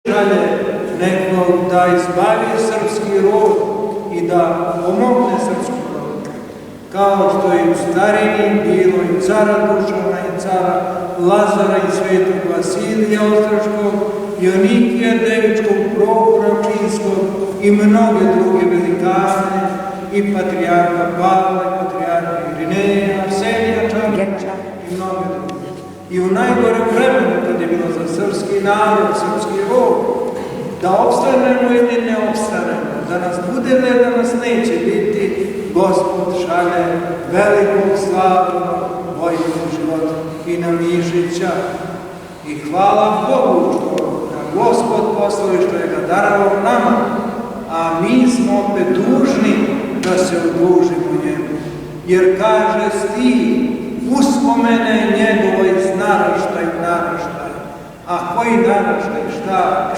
šalje nekog da izbavi srpski rod i da pomogne srpskom rodu. Kao što je u starini bilo i cara Dušana i cara Lazara i svetog Vasilija Ostroškog, Jonikija Devičkog, Prohora Pčinjskog i mnoge druge velikane, i patrijarha Pavla, i patrijarha Irineja, Arsenija Čabrića i mnoge druge. I u najgorem vremenu, kad je bilo za srpski narod, srpski rod, da opstanemo ili ne opstanemo, da nas bude ili da nas neće biti, Gospod šalje velikog slavnog vojnog života i na Mišića. I hvala Bogu što ga Gospod poslao i što je ga darovao nama, a mi smo opet dužni da se odužimo njemu. Jer kaže stih, uspomene njegovo iz naraštaj u naraštaj. A koji naraštaj?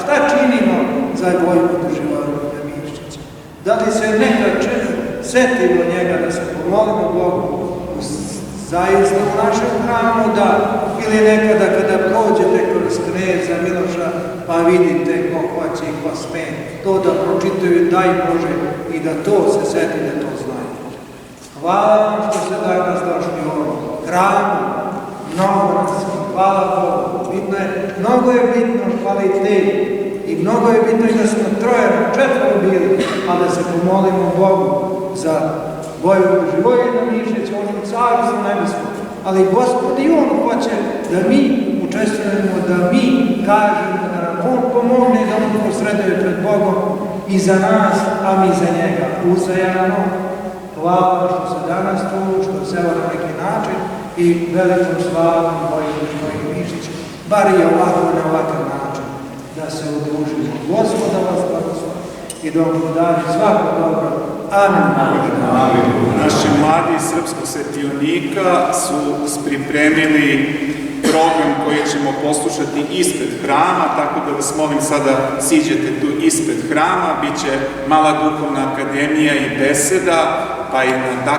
Šta činimo za vojnog života Mišića? Da li se nekad setimo njega da se pomolimo Bogu zaista u našem hramu, da, ili nekada kada prođete kroz kneza Miloša, pa vidite ko hoće i ko sme, to da pročitaju, daj Bože, i da to se seti, da to znaju. Hvala vam što se danas došli u ovom hramu, mnogo nas, hvala Bogu, mnogo je bitno kvalitet i mnogo je bitno i da smo trojeno, četvoro bili, a da se pomolimo Bogu za Vojvodu Živojina Mišića, on je carstvo nebesko, ali Gospod i on hoće da mi učestvujemo, da mi kažemo, da nam on pomogne, da on posreduje pred Bogom i za nas, a mi za njega uzajamno. Hvala što se danas tu, što se evo na neki način i velikom slavom Vojvodu Živojina Mišića, bar i ovako na ovakav način, da se udružimo. Gospoda vas blagoslovi i da vam podari svako dobro. Amen. Naši mladi srpskog svetionika su pripremili program koji ćemo poslušati ispred hrama, tako da vas molim sada siđete tu ispred hrama, bit će mala duhovna akademija i beseda, pa i na